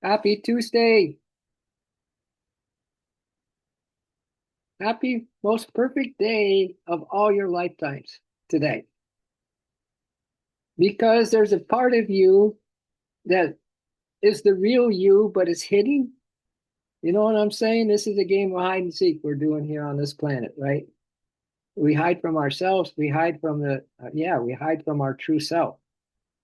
Happy Tuesday. Happy most perfect day of all your lifetimes today. Because there's a part of you that is the real you, but it's hidden. You know what I'm saying? This is a game of hide and seek we're doing here on this planet, right? We hide from ourselves. We hide from we hide from our true self.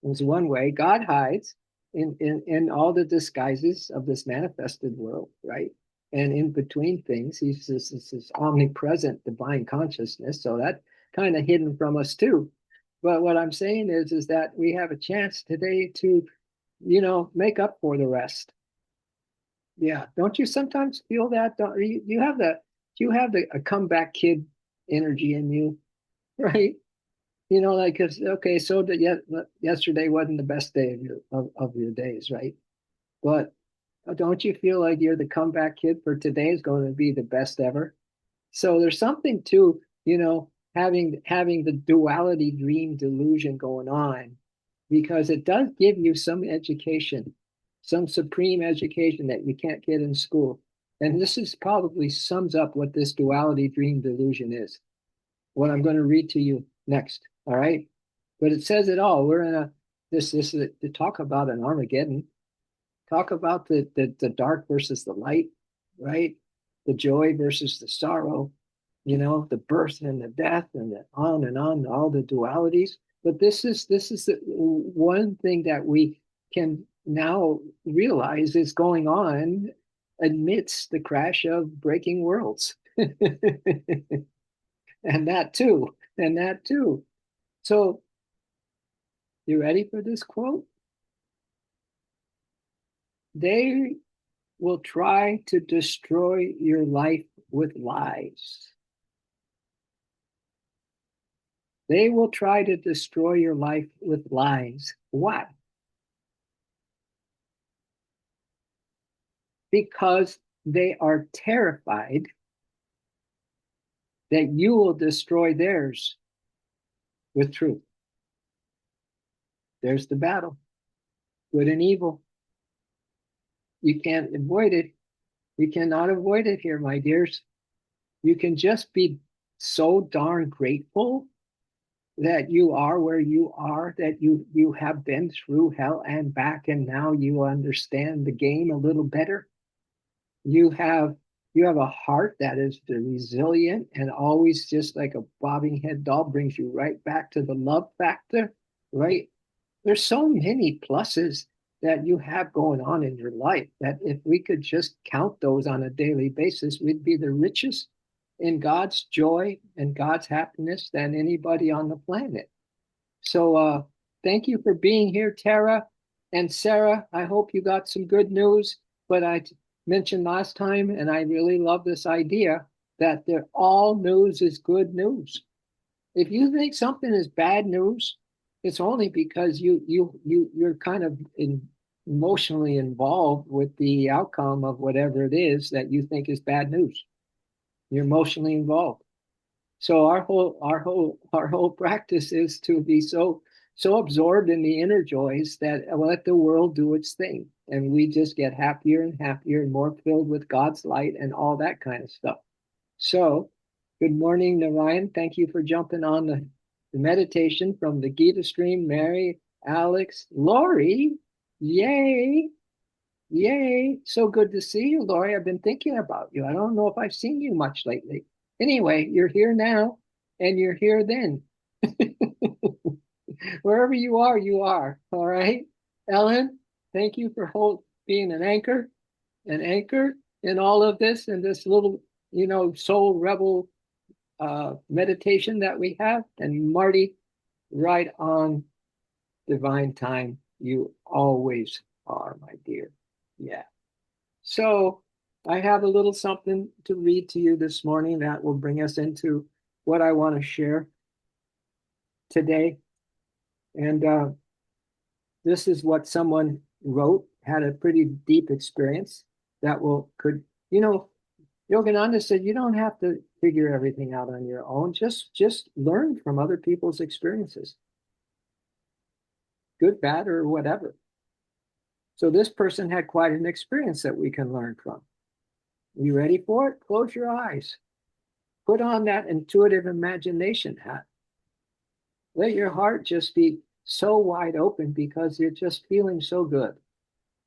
It's one way. God hides in all the disguises of this manifested world, right? And in between things, he's this omnipresent divine consciousness. So that kind of hidden from us too. But what I'm saying is that we have a chance today to, make up for the rest. Yeah. Don't you sometimes feel that? Don't you have the a comeback kid energy in you, right? Like, 'cause, okay, so yesterday wasn't the best day of your days, right? But don't you feel like you're the comeback kid for today is going to be the best ever? So there's something to, having the duality dream delusion going on, because it does give you some education, some supreme education that you can't get in school. And this is probably sums up what this duality dream delusion is, what I'm going to read to you next. All right. But it says it all. We're in a this is to talk about an Armageddon, talk about the dark versus the light, right? The joy versus the sorrow, the birth and the death and on, all the dualities. But this is the one thing that we can now realize is going on amidst the crash of breaking worlds. And that too, and that too. So, you ready for this quote? They will try to destroy your life with lies. They will try to destroy your life with lies. Why? Because they are terrified that you will destroy theirs with truth. There's the battle, good and evil. You can't avoid it. You cannot avoid it here, my dears. You can just be so darn grateful that you are where you are, that you have been through hell and back, and now you understand the game a little better. You have you have a heart that is resilient and always just like a bobbing head doll, brings you right back to the love factor, right? There's so many pluses that you have going on in your life that if we could just count those on a daily basis, we'd be the richest in God's joy and God's happiness than anybody on the planet. So thank you for being here, Tara and Sarah. I hope you got some good news. But I mentioned last time, and I really love this idea that all news is good news. If you think something is bad news, it's only because you're kind of emotionally involved with the outcome of whatever it is that you think is bad news. You're emotionally involved. So our whole practice is to be so absorbed in the inner joys that let the world do its thing, and we just get happier and happier and more filled with God's light and all that kind of stuff. So, good morning, Narayan. Thank you for jumping on the meditation from the Gita stream. Mary, Alex, Lori, yay, yay. So good to see you, Lori. I've been thinking about you. I don't know if I've seen you much lately. Anyway, you're here now and you're here then. Wherever you are, you are. All right. Ellen, thank you for being an anchor in all of this and this little, soul rebel meditation that we have. And Marty, right on divine time. You always are, my dear. Yeah. So I have a little something to read to you this morning that will bring us into what I want to share today. And this is what someone wrote, had a pretty deep experience that Yogananda said, you don't have to figure everything out on your own. Just learn from other people's experiences, good, bad, or whatever. So this person had quite an experience that we can learn from. Are you ready for it? Close your eyes. Put on that intuitive imagination hat. Let your heart just be so wide open because you're just feeling so good,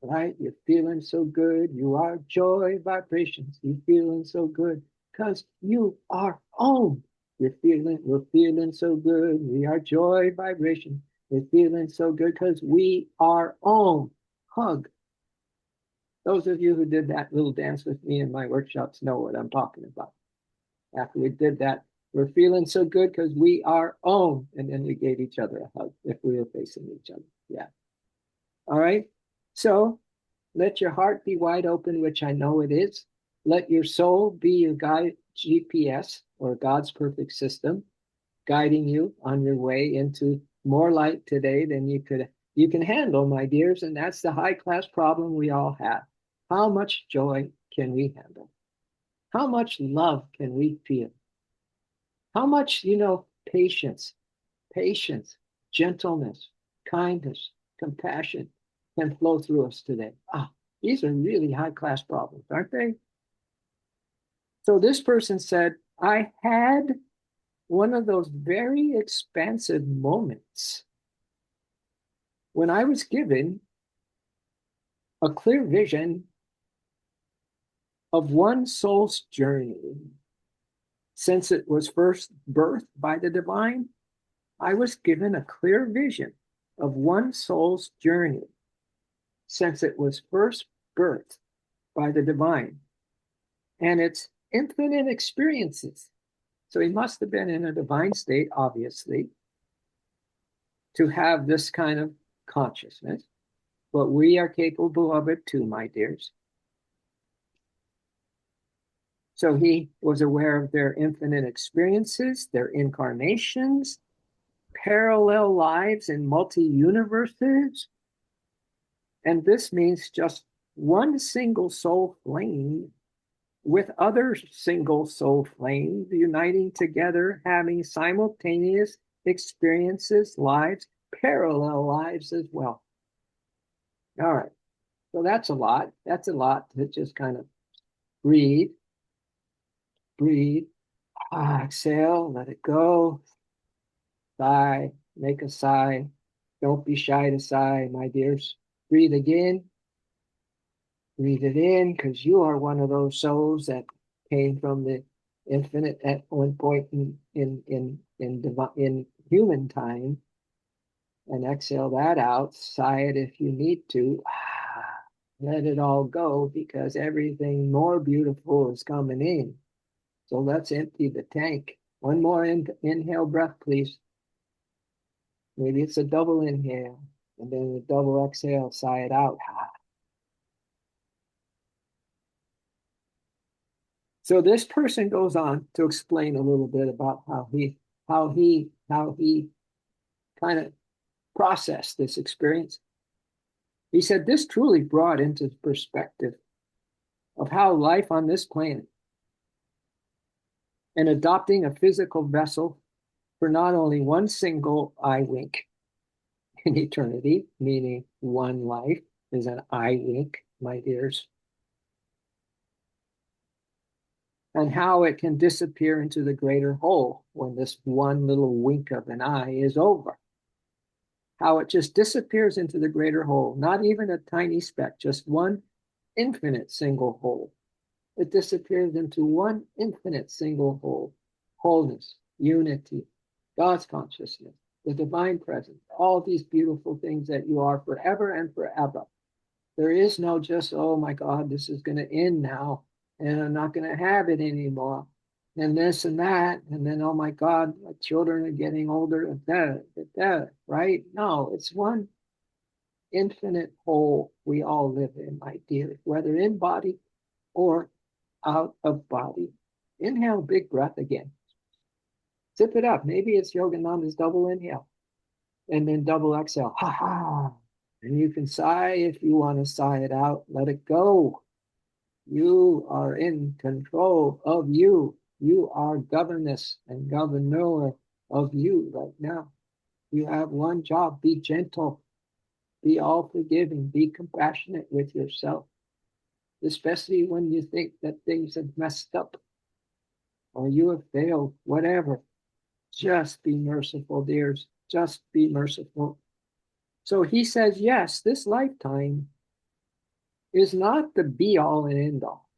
right? You're feeling so good. You are joy vibrations. You're feeling so good because you are Om. We're feeling so good. We are joy vibration. We're feeling so good because we are Om. Hug. Those of you who did that little dance with me in my workshops know what I'm talking about. After we did that, we're feeling so good because we are Om. And then we gave each other a hug if we were facing each other. Yeah. All right. So let your heart be wide open, which I know it is. Let your soul be your guide, GPS, or God's perfect system, guiding you on your way into more light today than you can handle, my dears. And that's the high class problem we all have. How much joy can we handle? How much love can we feel? How much, patience, patience, gentleness, kindness, compassion can flow through us today? Ah, these are really high class problems, aren't they? So this person said, I had one of those very expansive moments when I was given a clear vision of one soul's journey. Since it was first birthed by the divine, I was given a clear vision of one soul's journey since it was first birthed by the divine and its infinite experiences. So he must have been in a divine state, obviously, to have this kind of consciousness. But we are capable of it too, my dears. So he was aware of their infinite experiences, their incarnations, parallel lives in multi universes. And this means just one single soul flame with other single soul flames uniting together, having simultaneous experiences, lives, parallel lives as well. All right. So that's a lot. That's a lot to just kind of breathe, breathe, exhale, let it go, sigh, make a sigh. Don't be shy to sigh, my dears. Breathe again. Breathe it in because you are one of those souls that came from the infinite at one point in human time. And exhale that out. Sigh it if you need to. Let it all go because everything more beautiful is coming in. So let's empty the tank. One more inhale breath, please. Maybe it's a double inhale and then a double exhale, sigh it out. So this person goes on to explain a little bit about how he kind of processed this experience. He said this truly brought into perspective of how life on this planet and adopting a physical vessel for not only one single eye wink in eternity, meaning one life is an eye wink, my dears, and how it can disappear into the greater whole when this one little wink of an eye is over. How it just disappears into the greater whole, not even a tiny speck, just one infinite single whole. It disappears into one infinite single whole, wholeness, unity, God's consciousness, the divine presence, all these beautiful things that you are forever and forever. There is no just, oh my God, this is going to end now, and I'm not going to have it anymore, and this and that, and then, oh my God, my children are getting older, and that, right? No, it's one infinite whole we all live in, my dear, whether in body or out of body. Inhale, big breath again. Zip it up. Maybe it's Yogananda's double inhale and then double exhale. Ha ha. And you can sigh if you want to sigh it out. Let it go. You are in control of you. You are governess and governor of you right now. You have one job. Be gentle. Be all forgiving. Be compassionate with yourself, especially when you think that things have messed up or you have failed, whatever. Just be merciful, dears. Just be merciful. So he says, yes, this lifetime is not the be all and end all.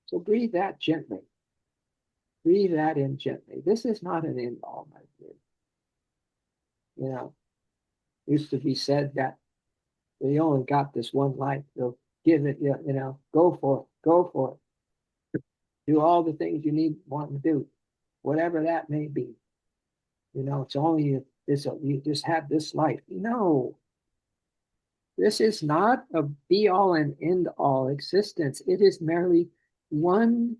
So breathe that gently. Breathe that in gently. This is not an end all, my dear. You know, it used to be said that you only got this one life. So give it, go for it. Go for it. Do all the things you need, want to do, whatever that may be. It's only this, you just have this life. No, this is not a be all and end all existence. It is merely one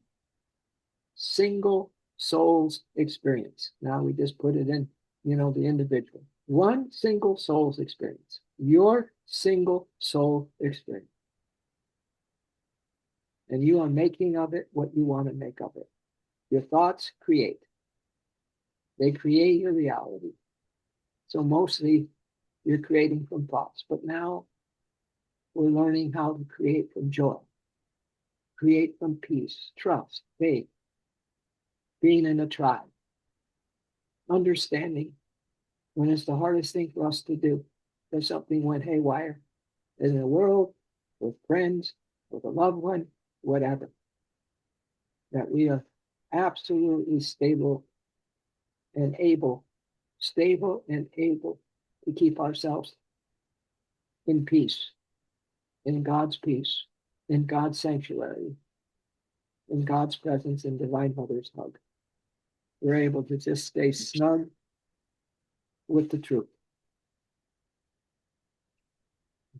single soul's experience. Now we just put it in, the individual. One single soul's experience. Your single soul experience. And you are making of it what you want to make of it. Your thoughts create. They create your reality. So mostly you're creating from thoughts. But now we're learning how to create from joy, create from peace, trust, faith, being in a tribe, understanding when it's the hardest thing for us to do. If something went haywire in the world, with friends, with a loved one, whatever, that we are absolutely stable and able to keep ourselves in peace, in God's peace, in God's sanctuary, in God's presence, in Divine Mother's hug. We're able to just stay snug with the truth.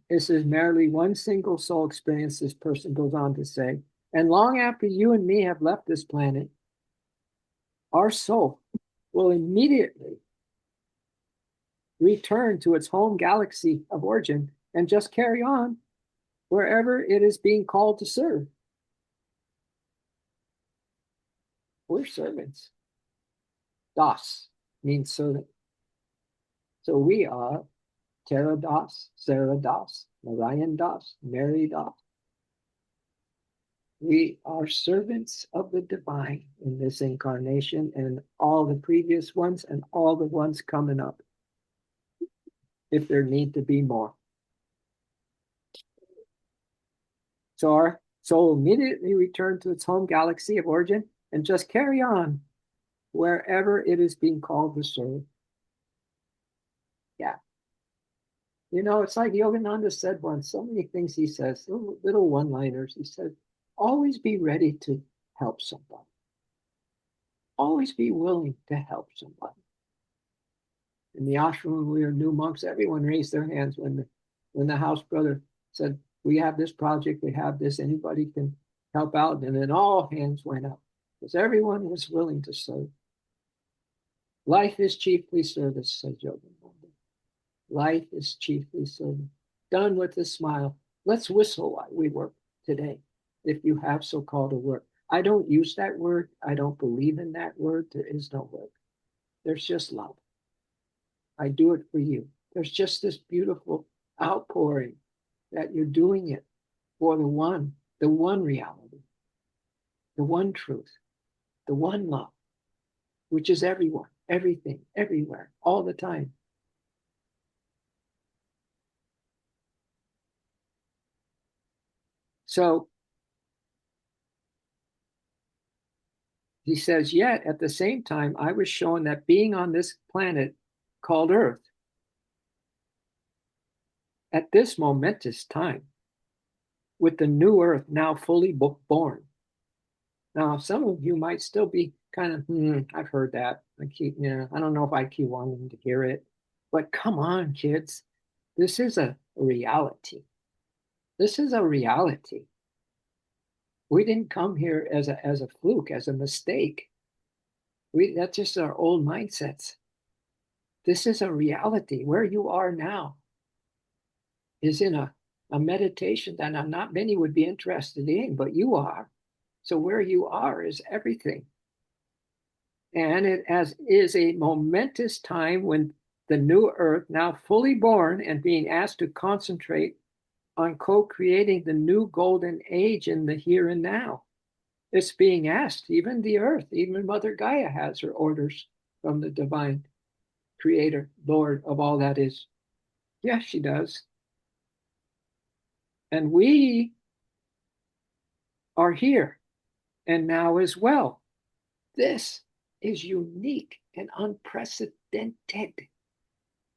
This is merely one single soul experience, this person goes on to say. And long after you and me have left this planet, our soul will immediately return to its home galaxy of origin and just carry on wherever it is being called to serve. We're servants. Das means servant. So we are Tara Das, Sarah Das, Narayan Das, Mary Das. We are servants of the divine in this incarnation and all the previous ones and all the ones coming up, if there need to be more. So our soul immediately returned to its home galaxy of origin and just carry on wherever it is being called to serve. Yeah. It's like Yogananda said once, so many things he says, little one-liners. He said, always be ready to help somebody. Always be willing to help somebody. In the ashram, when we were new monks, everyone raised their hands when the house brother said, we have this project, we have this, anybody can help out. And then all hands went up because everyone was willing to serve. Life is chiefly service, said Yogananda. Life is chiefly service. Done with a smile. Let's whistle while we work today, if you have so-called a work. I don't use that word. I don't believe in that word. There is no work. There's just love. I do it for you. There's just this beautiful outpouring that you're doing it for the one reality, the one truth, the one love, which is everyone, everything, everywhere, all the time. So he says, yet at the same time, I was shown that being on this planet called Earth, at this momentous time, with the new Earth now fully born. Now, some of you might still be kind of, I've heard that. I don't know if I keep wanting to hear it. But come on, kids. This is a reality. This is a reality. We didn't come here as a fluke, as a mistake. That's just our old mindsets. This is a reality. Where you are now is in a meditation that not many would be interested in, but you are. So where you are is everything. And it is a momentous time when the new earth, now fully born and being asked to concentrate on co-creating the new golden age in the here and now. It's being asked, even the earth, even Mother Gaia has her orders from the divine creator, Lord of all that is. Yes, she does. And we are here and now as well. This is unique and unprecedented.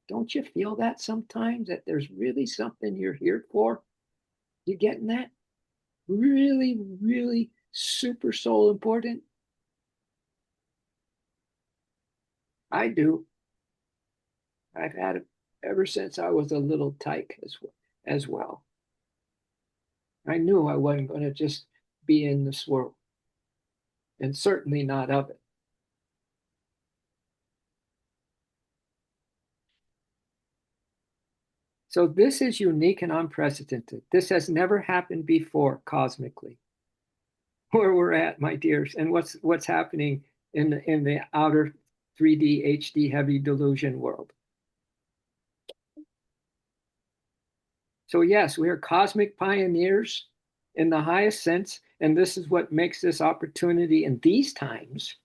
Don't you feel that sometimes that there's really something you're here for? You getting that? Really, really super soul important? I do. I've had it ever since I was a little tyke as well. I knew I wasn't going to just be in this world, and certainly not of it. So this is unique and unprecedented. This has never happened before cosmically. Where we're at, my dears, and what's happening in the outer 3D HD heavy delusion world. So yes, we are cosmic pioneers in the highest sense, and this is what makes this opportunity in these times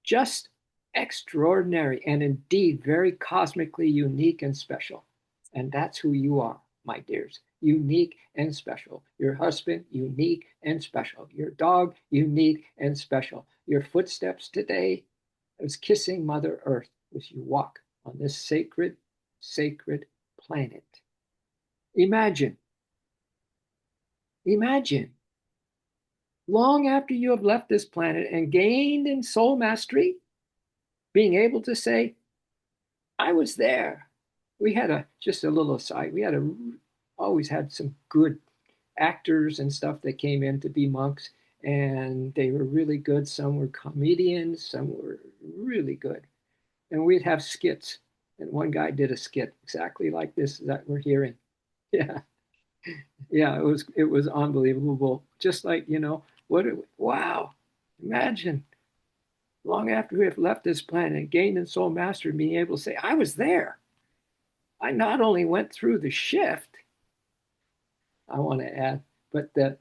just extraordinary and indeed very cosmically unique and special. And that's who you are, my dears. Unique and special. Your husband, unique and special. Your dog, unique and special. Your footsteps today is kissing Mother Earth as you walk on this sacred, sacred planet. Imagine, imagine, long after you have left this planet and gained in soul mastery, being able to say, I was there. We had just a little aside. Always had some good actors and stuff that came in to be monks, and they were really good. Some were comedians, some were really good. And we'd have skits. And one guy did a skit exactly like this that we're hearing. Yeah. Yeah, it was unbelievable. Just like, wow. Imagine long after we have left this planet and gained in soul mastery, being able to say, I was there. I not only went through the shift, I want to add, but the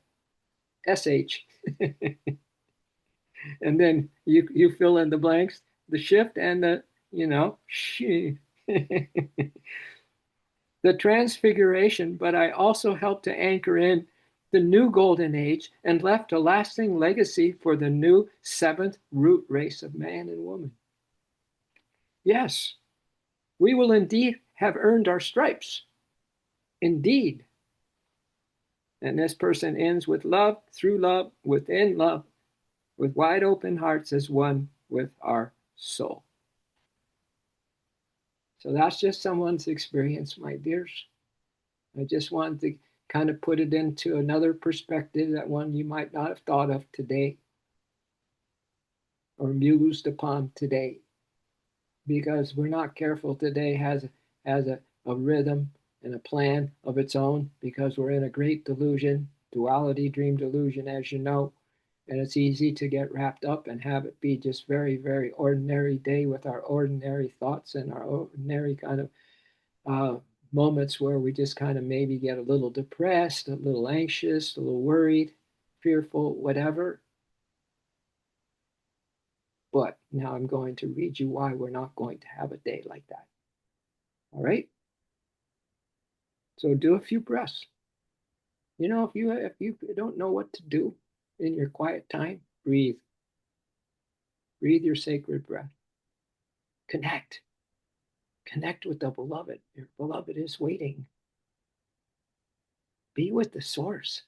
SH, and then you fill in the blanks, the shift and she, the transfiguration, but I also helped to anchor in the new golden age and left a lasting legacy for the new seventh root race of man and woman. Yes, we will indeed have earned our stripes. Indeed. And this person ends with love, through love, within love, with wide open hearts as one with our soul. So that's just someone's experience, my dears. I just wanted to kind of put it into another perspective, that one you might not have thought of today or mused upon today, because we're not careful today has a rhythm and a plan of its own, because we're in a great delusion, duality, dream delusion, as you know. And it's easy to get wrapped up and have it be just very, very ordinary day with our ordinary thoughts and our ordinary kind of uh, moments where we just kind of maybe get a little depressed, a little anxious, a little worried, fearful, whatever. But now I'm going to read you why we're not going to have a day like that. All right? So do a few breaths. If you don't know what to do in your quiet time, breathe. Breathe your sacred breath. Connect. Connect with the beloved. Your beloved is waiting. Be with the source.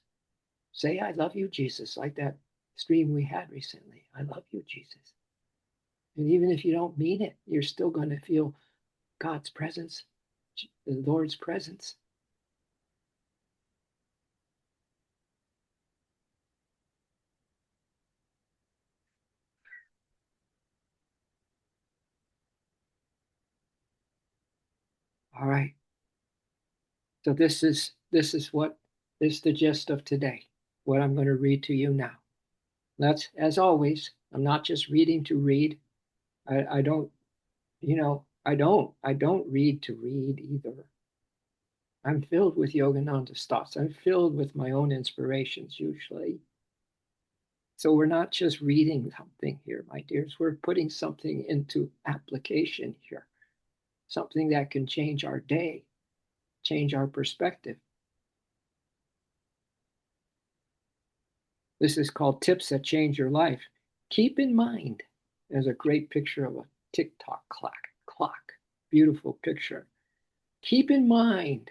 Say, I love you, Jesus, like that stream we had recently. I love you, Jesus. And even if you don't mean it, you're still going to feel God's presence, the Lord's presence. All right. So this is what is the gist of today, what I'm going to read to you now. As always, I'm not just reading to read. I don't, I don't read to read either. I'm filled with Yogananda's thoughts. I'm filled with my own inspirations usually. So we're not just reading something here, my dears. We're putting something into application here, something that can change our day, change our perspective. This is called Tips That Change Your Life. Keep in mind, there's a great picture of a tick-tock clock. Beautiful picture. Keep in mind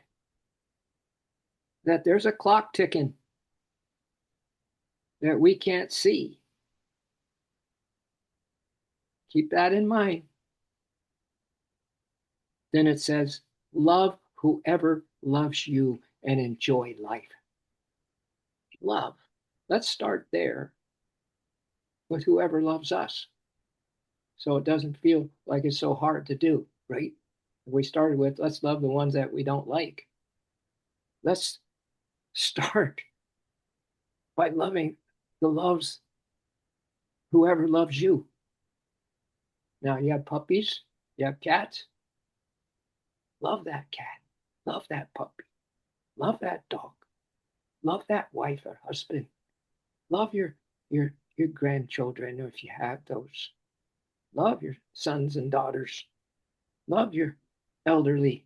that there's a clock ticking that we can't see. Keep that in mind. Then it says, love whoever loves you and enjoy life. Love. Let's start there with whoever loves us. So it doesn't feel like it's so hard to do, right? We started with, let's love the ones that we don't like. Let's start by loving the loves, whoever loves you. Now, you have puppies, you have cats. Love that cat. Love that puppy. Love that dog. Love that wife or husband. Love your grandchildren if you have those. Love your sons and daughters. Love your elderly.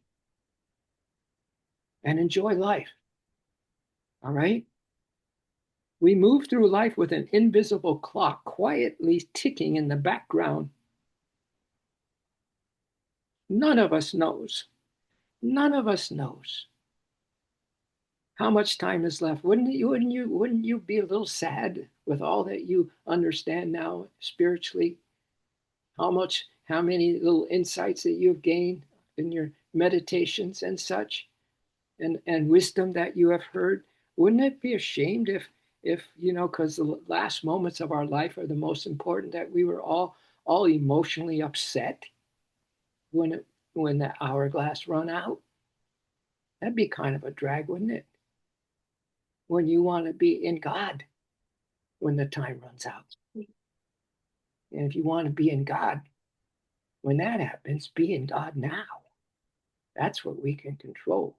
And enjoy life. All right? We move through life with an invisible clock quietly ticking in the background. None of us knows. None of us knows how much time is left. Wouldn't you be a little sad with all that you understand now spiritually? How many little insights that you've gained in your meditations and such, and wisdom that you have heard? Wouldn't it be ashamed if because the last moments of our life are the most important, that we were all emotionally upset when the hourglass run out? That'd be kind of a drag, wouldn't it? When you want to be in God when the time runs out. And if you want to be in God, when that happens, be in God now. That's what we can control.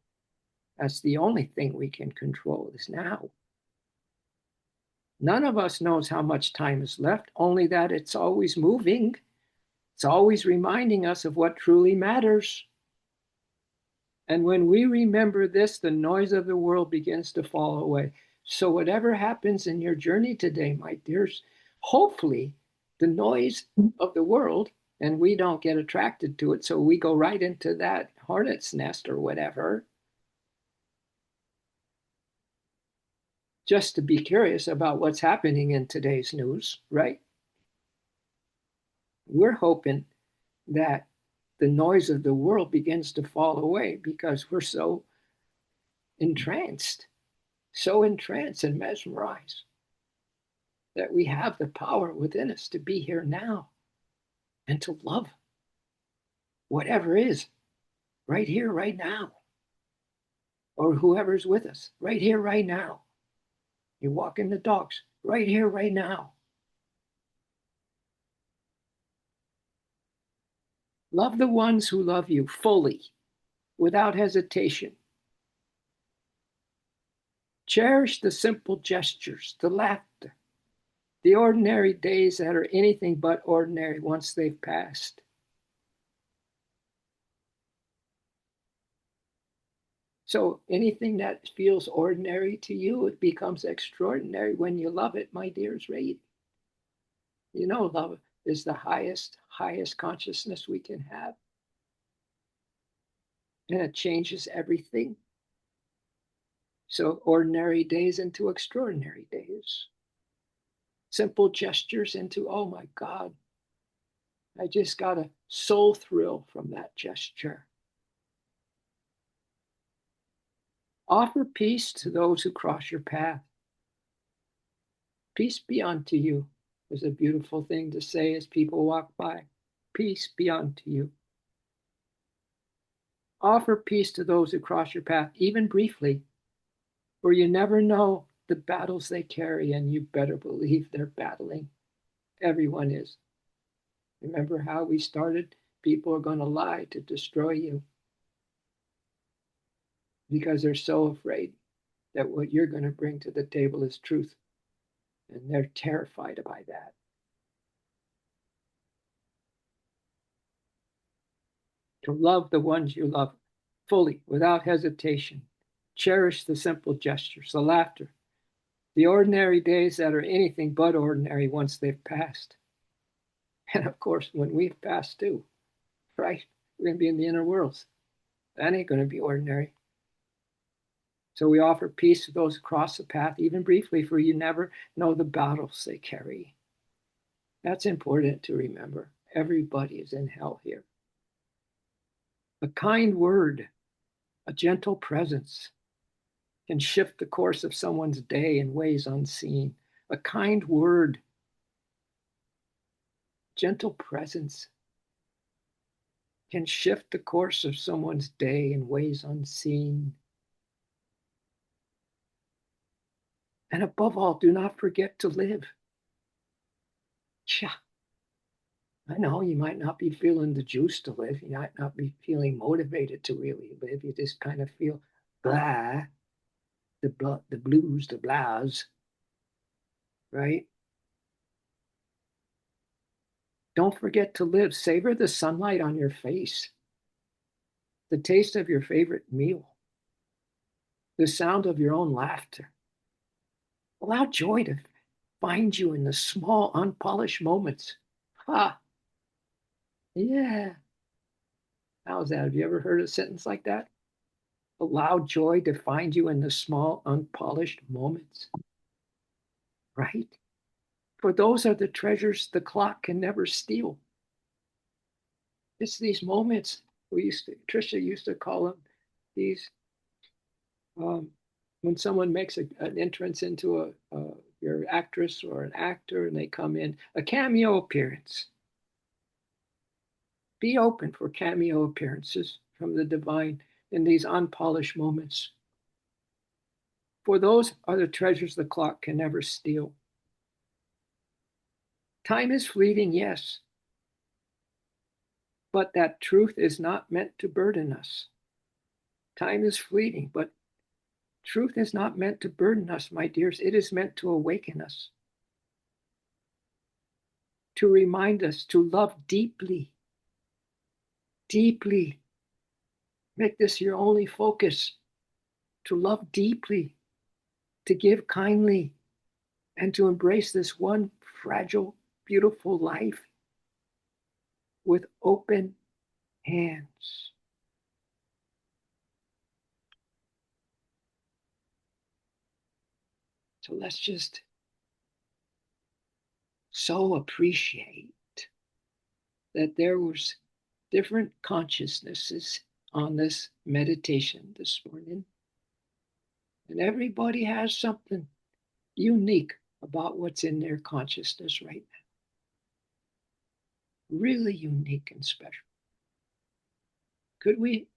That's the only thing we can control is now. None of us knows how much time is left, only that it's always moving. It's always reminding us of what truly matters. And when we remember this, the noise of the world begins to fall away. So whatever happens in your journey today, my dears, hopefully the noise of the world, and we don't get attracted to it, so we go right into that hornet's nest or whatever, just to be curious about what's happening in today's news, right? We're hoping that the noise of the world begins to fall away because we're entranced, so entranced and mesmerized that we have the power within us to be here now and to love whatever is right here, right now, or whoever's with us right here, right now. You're walking the dogs right here, right now. Love the ones who love you fully, without hesitation. Cherish the simple gestures, the laughter, the ordinary days that are anything but ordinary once they've passed. So anything that feels ordinary to you, it becomes extraordinary when you love it, my dears, right? You know, love is the highest consciousness we can have. And it changes everything. So ordinary days into extraordinary days. Simple gestures into, oh my God, I just got a soul thrill from that gesture. Offer peace to those who cross your path. Peace be unto you is a beautiful thing to say as people walk by. Peace be unto you. Offer peace to those who cross your path, even briefly, for you never know the battles they carry, and you better believe they're battling. Everyone is. Remember how we started People are going to lie to destroy you because they're so afraid that what you're going to bring to the table is truth. And they're terrified by that. To love the ones you love fully, without hesitation. Cherish the simple gestures, the laughter, the ordinary days that are anything but ordinary once they've passed. And of course, when we've passed too, right? We're going to be in the inner worlds. That ain't going to be ordinary. So we offer peace to those across the path, even briefly, for you never know the battles they carry. That's important to remember. Everybody is in hell here. A kind word, a gentle presence can shift the course of someone's day in ways unseen. A kind word, gentle presence can shift the course of someone's day in ways unseen. And above all, do not forget to live. Yeah, I know you might not be feeling the juice to live. You might not be feeling motivated to really live. You just kind of feel blah, the blues, the blahs, right? Don't forget to live. Savor the sunlight on your face, the taste of your favorite meal, the sound of your own laughter. Allow joy to find you in the small, unpolished moments. Ha! Yeah. How's that? Have you ever heard a sentence like that? Allow joy to find you in the small, unpolished moments. Right? For those are the treasures the clock can never steal. It's these moments Trisha used to call them these, um, when someone makes an entrance into your actress or an actor and they come in, a cameo appearance. Be open for cameo appearances from the divine in these unpolished moments. For those are the treasures the clock can never steal. Time is fleeting, yes, but that truth is not meant to burden us. Time is fleeting, but truth is not meant to burden us, my dears. It is meant to awaken us, to remind us to love deeply, deeply. Make this your only focus, to love deeply, to give kindly, and to embrace this one fragile, beautiful life with open hands. So let's just so appreciate that there was different consciousnesses on this meditation this morning. And everybody has something unique about what's in their consciousness right now. Really unique and special. Could we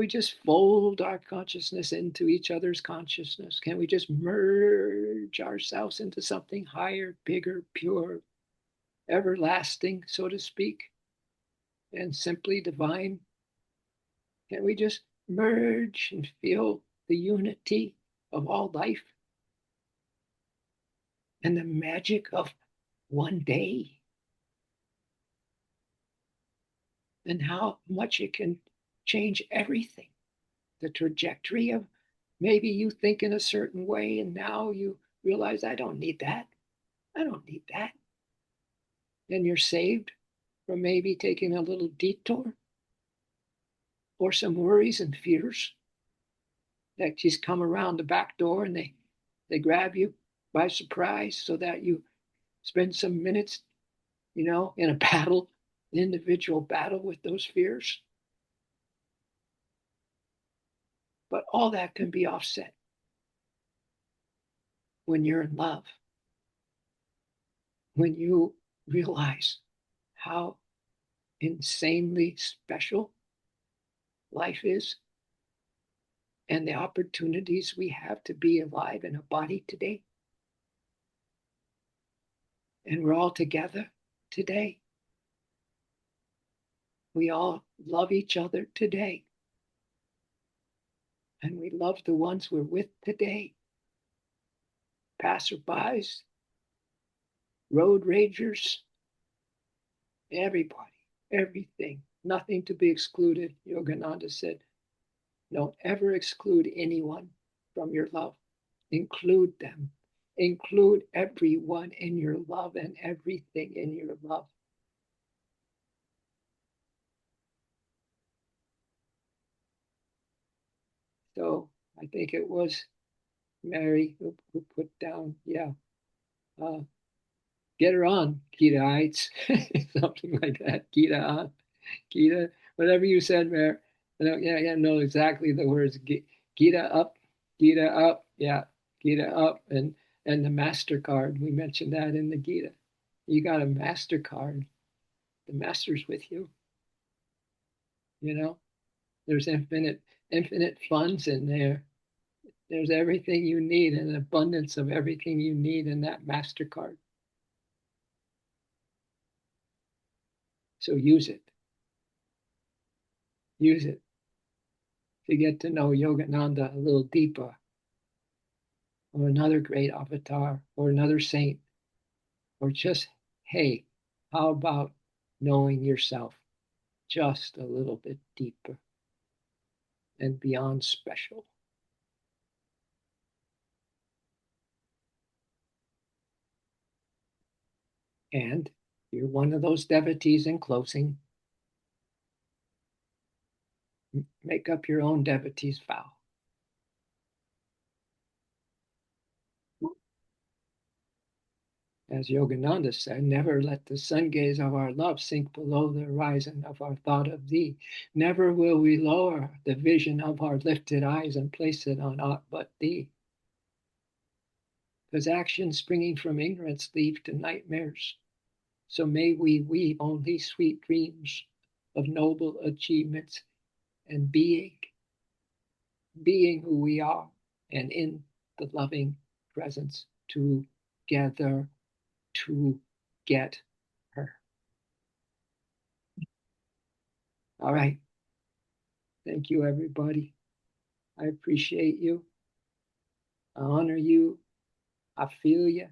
just fold our consciousness into each other's consciousness? Can we just merge ourselves into something higher, bigger, pure, everlasting, so to speak, and simply divine? Can we just merge and feel the unity of all life and the magic of one day and how much it can change everything? The trajectory of maybe you think in a certain way and now you realize, I don't need that. I don't need that. And you're saved from maybe taking a little detour or some worries and fears that just come around the back door and they grab you by surprise so that you spend some minutes, in a battle, individual battle with those fears. But all that can be offset when you're in love, when you realize how insanely special life is and the opportunities we have to be alive in a body today. And we're all together today. we all love each other today. And we love the ones we're with today. Passerbys, road ragers, everybody, everything, nothing to be excluded. Yogananda said, don't ever exclude anyone from your love. Include them. Include everyone in your love and everything in your love. So I think it was Mary who put down, yeah, uh, get her on, Gitaites, something like that. Gita on, Gita, whatever you said, Mary. I don't know exactly the words. Gita up, Gita up, yeah, Gita up, and the Mastercard. We mentioned that in the Gita. You got a Mastercard. The Master's with you. You know, there's infinite funds in there. There's everything you need, an abundance of everything you need in that Mastercard. So use it. Use it to get to know Yogananda a little deeper, or another great avatar, or another saint, or just, hey, how about knowing yourself just a little bit deeper and beyond special? And you're one of those devotees in closing. Make up your own devotee's vow. As Yogananda said, never let the sun gaze of our love sink below the horizon of our thought of thee. Never will we lower the vision of our lifted eyes and place it on aught but thee. Because actions springing from ignorance lead to nightmares. So may we weave only sweet dreams of noble achievements and being who we are, and in the loving presence together to get her. All right. Thank you, everybody. I appreciate you. I honor you. I feel you.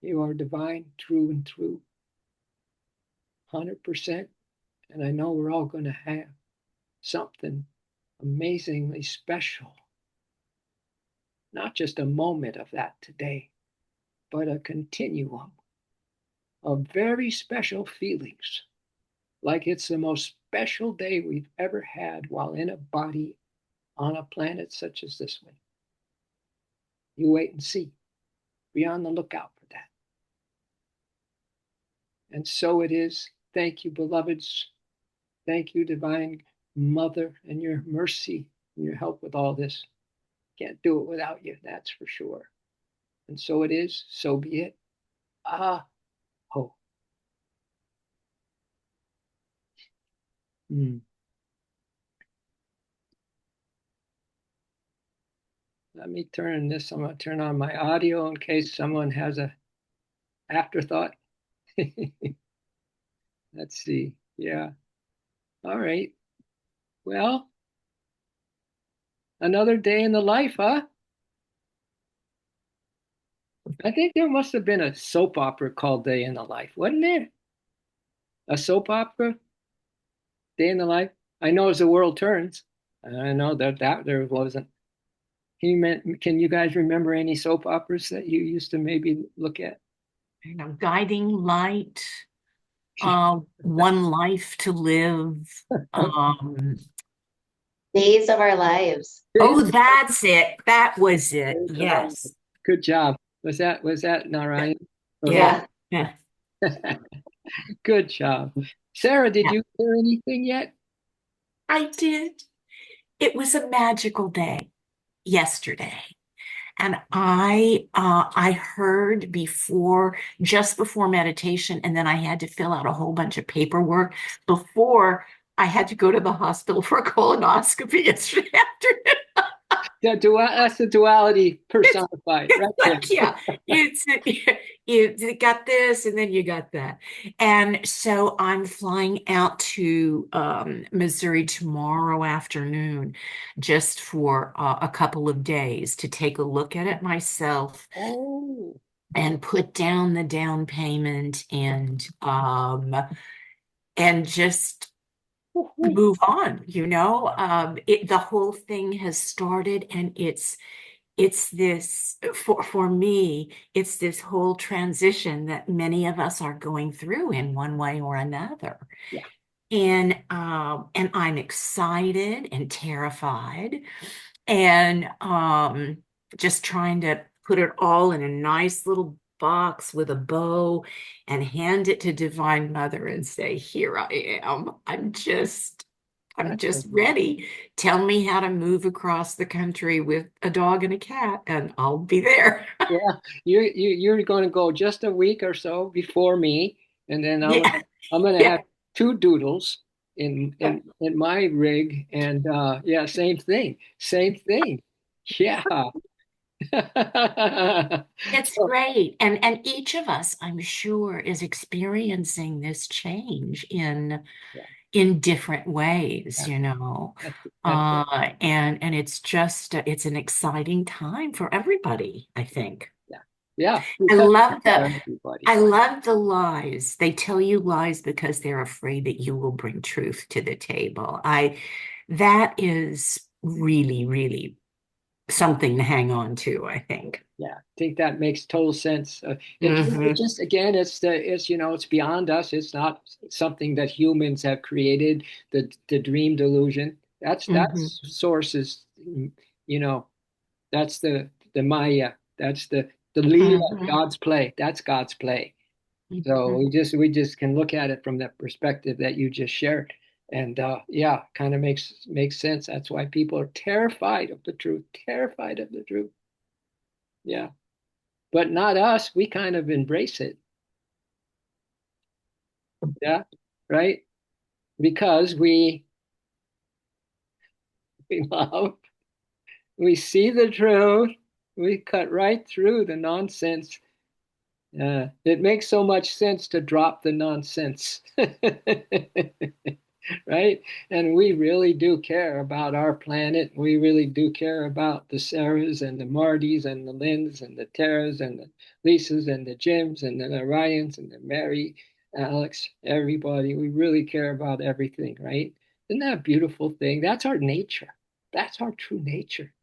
You are divine, true and true, 100%. And I know we're all going to have something amazingly special. Not just a moment of that today, but a continuum of very special feelings, like it's the most special day we've ever had while in a body on a planet such as this one. You wait and see. Be on the lookout for that. And so it is. Thank you, beloveds. Thank you, Divine Mother, and your mercy and your help with all this. Can't do it without you, that's for sure. And so it is, so be it. Ah, ho. Mm. Let me turn this. I'm going to turn on my audio in case someone has a afterthought. Let's see. Yeah. All right. Well, another day in the life, huh? I think there must have been a soap opera called Day in the Life, wasn't there? A soap opera, Day in the Life. I know as the world turns. I know that there wasn't. Can you guys remember any soap operas that you used to maybe look at? Guiding Light, One Life to Live. Days of Our Lives. Oh, that's it. That was it. Yes. Good job. Was that Narayan? Yeah. Yeah. Good job. Sarah, did Yeah. you hear anything yet? I did. It was a magical day yesterday. And I heard just before meditation, and then I had to fill out a whole bunch of paperwork before I had to go to the hospital for a colonoscopy yesterday afternoon. That's the duality personified right there. Like, yeah, it's you got this and then you got that. And so I'm flying out to Missouri tomorrow afternoon just for a couple of days to take a look at it myself Oh, and put down the down payment and just woo-hoo. move on, you know. The whole thing has started and it's this for me, it's this whole transition that many of us are going through in one way or another. Yeah, And I'm excited and terrified and just trying to put it all in a nice little box with a bow and hand it to Divine Mother and say, "Here I am. I'm that's just ready. Tell me how to move across the country with a dog and a cat, and I'll be there." yeah. You're going to go just a week or so before me, and then Yeah, I'm gonna yeah. have two doodles in my rig, and yeah, same thing. Yeah. It's So, great. And each of us, I'm sure, is experiencing this change yeah, in different ways, yeah, you know. that's it. And it's just it's an exciting time for everybody, I think. Yeah, yeah, I because it's love for the everybody. I love the lies. They tell you lies because they're afraid that you will bring truth to the table. I That is really, really something to hang on to, I think. Yeah, I think that makes total sense. It Hmm. just again, it's it's beyond us. It's not something that humans have created. The dream delusion. Hmm. That's sources. You know, that's the Maya. That's the Leela, Hmm. God's play. That's God's play. So Hmm. we just can look at it from that perspective that you just shared, and yeah, kind of makes sense. That's why people are terrified of the truth. Terrified of the truth. Yeah. But not us. We kind of embrace it. Yeah. Right. Because we love, we see the truth. We cut right through the nonsense. It makes so much sense to drop the nonsense. Right? And we really do care about our planet. We really do care about the Sarahs and the Martys and the Lynns and the Taras and the Lisas and the Jims and the Orions and the Mary, Alex, everybody. We really care about everything, right? Isn't that a beautiful thing? That's our nature. That's our true nature.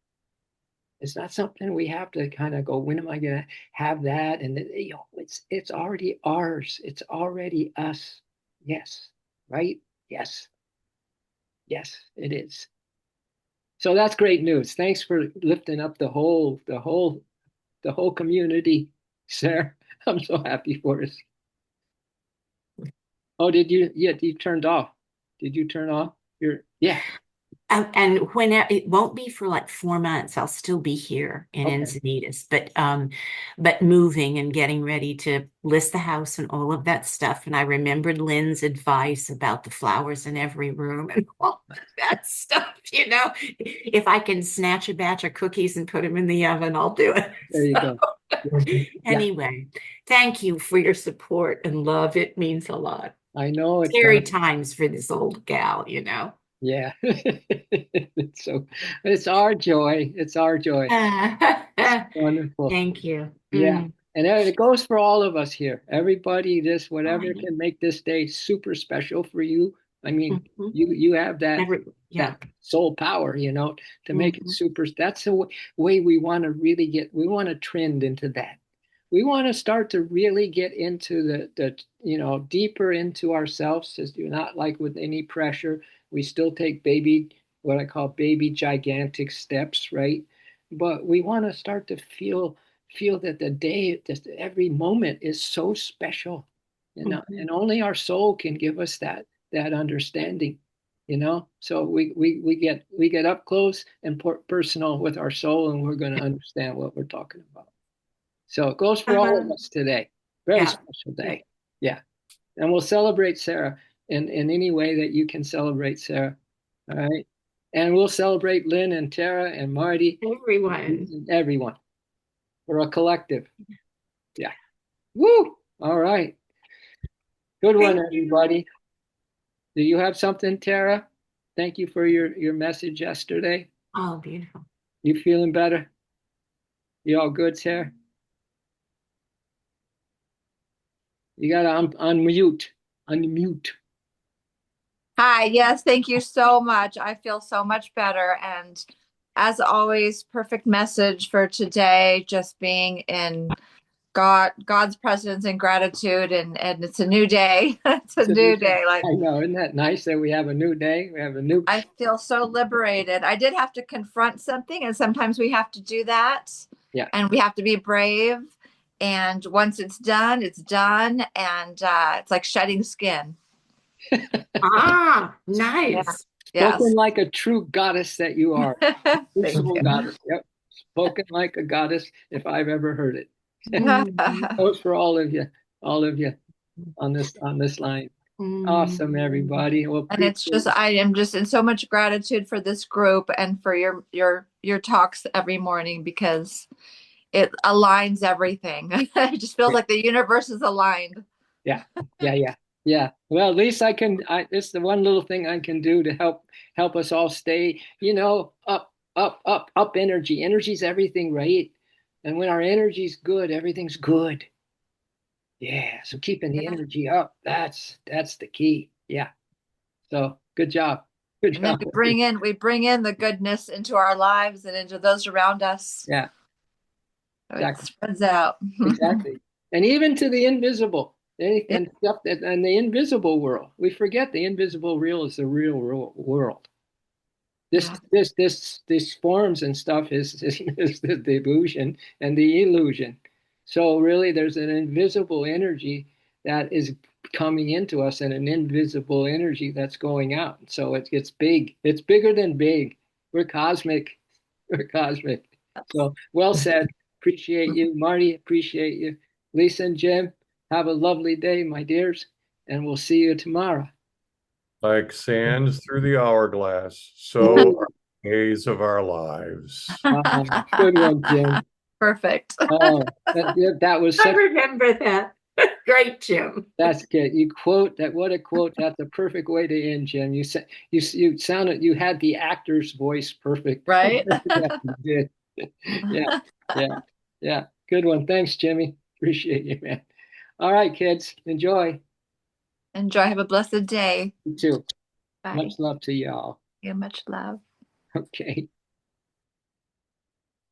It's not something we have to kind of go, when am I going to have that? And it's already ours. It's already us. Yes. Right? Yes. Yes, it is. So that's great news. Thanks for lifting up the whole community, Sarah. I'm so happy for us. Oh, did you? Yeah, you turned off. Did you turn off your? Yeah. And when it won't be for like 4 months, I'll still be here in Okay. Encinitas, but moving and getting ready to list the house and all of that stuff. And I remembered Lynn's advice about the flowers in every room and all of that stuff. You know, if I can snatch a batch of cookies and put them in the oven, I'll do it. There you go. So, Yeah, anyway, thank you for your support and love. It means a lot. I know it Scary does. times for this old gal, you know. Yeah. So it's our joy. It's our joy. It's wonderful. Thank you. Yeah. And it goes for all of us here. Everybody, this, whatever Fine. can make this day super special for you. I mean, Mhm. you have Yeah. that soul power, to make it Mhm. super. That's the way we want to really we want to trend into that. We want to start to really get into deeper into ourselves, just not like with any pressure. We still take what I call baby gigantic steps, right? But we want to start to feel that the day, just every moment is so special, Mhm. and only our soul can give us that understanding, So we get up close and personal with our soul, and we're going to understand what we're talking about. So it goes for all of Uh-huh. us today. Very Yeah. special Yeah. day. Yeah. And we'll celebrate Sarah in any way that you can celebrate Sarah. All right. And we'll celebrate Lynn and Tara and Marty Everyone. and everyone. We're a collective. Yeah. Woo! All right. Good one, Thank you. everybody. Do you have something, Tara? Thank you for your message yesterday. Oh, beautiful. You feeling better? You all good, Tara? You gotta unmute. Unmute. Hi, yes, thank you so much. I feel so much better. And as always, perfect message for today, just being in God's presence and gratitude, and it's a new day. It's a It's a new new day. day. Like I know, isn't that nice that we have a new day? We have a new. I feel so liberated. I did have to confront something, and sometimes we have to do that, Yeah. and we have to be brave. And once it's done, and it's like shedding skin. Ah, Yeah. nice. Spoken Yes. like a true goddess that you are. True Thank soul you. goddess. Yep. Spoken like a goddess if I've ever heard it. Mhm. Goes for all of you on this line. Awesome, everybody. Well, And it's just I am just in so much gratitude for this group and for your talks every morning because it aligns everything. It just feels like the universe is aligned. yeah, yeah. Well, at least it's the one little thing I can do to help us all stay, up energy. Energy's everything, right? And when our energy's good, everything's good. Yeah. So keeping the Yeah. energy up, that's the key. Yeah. So good job. Good And then job. we bring in the goodness into our lives and into those around us. Yeah, So it exactly. spreads out. Exactly. And even to the invisible, Yeah. and stuff that and the invisible world. We forget the invisible real is the real world. This Yeah. this forms and stuff is the delusion and the illusion. So really there's an invisible energy that is coming into us and an invisible energy that's going out. So it's big. It's bigger than big. We're cosmic. We're cosmic. So well said. Appreciate you, Marty. Appreciate you. Lisa and Jim, have a lovely day, my dears, and we'll see you tomorrow. Like sands through the hourglass, so Ooh, are the days of our lives. good one, Jim. Perfect. Oh, that was I such. remember that. Great, Jim. That's good. You quote that. What a quote. That's the perfect way to end, Jim. You sounded. You had the actor's voice perfect. Right? Yeah, you did. Yeah, yeah, yeah. Good one. Thanks, Jimmy. Appreciate you, man. All right, kids. Enjoy. Enjoy. Have a blessed day. You too. Bye. Much love to y'all. Yeah, much love. Okay.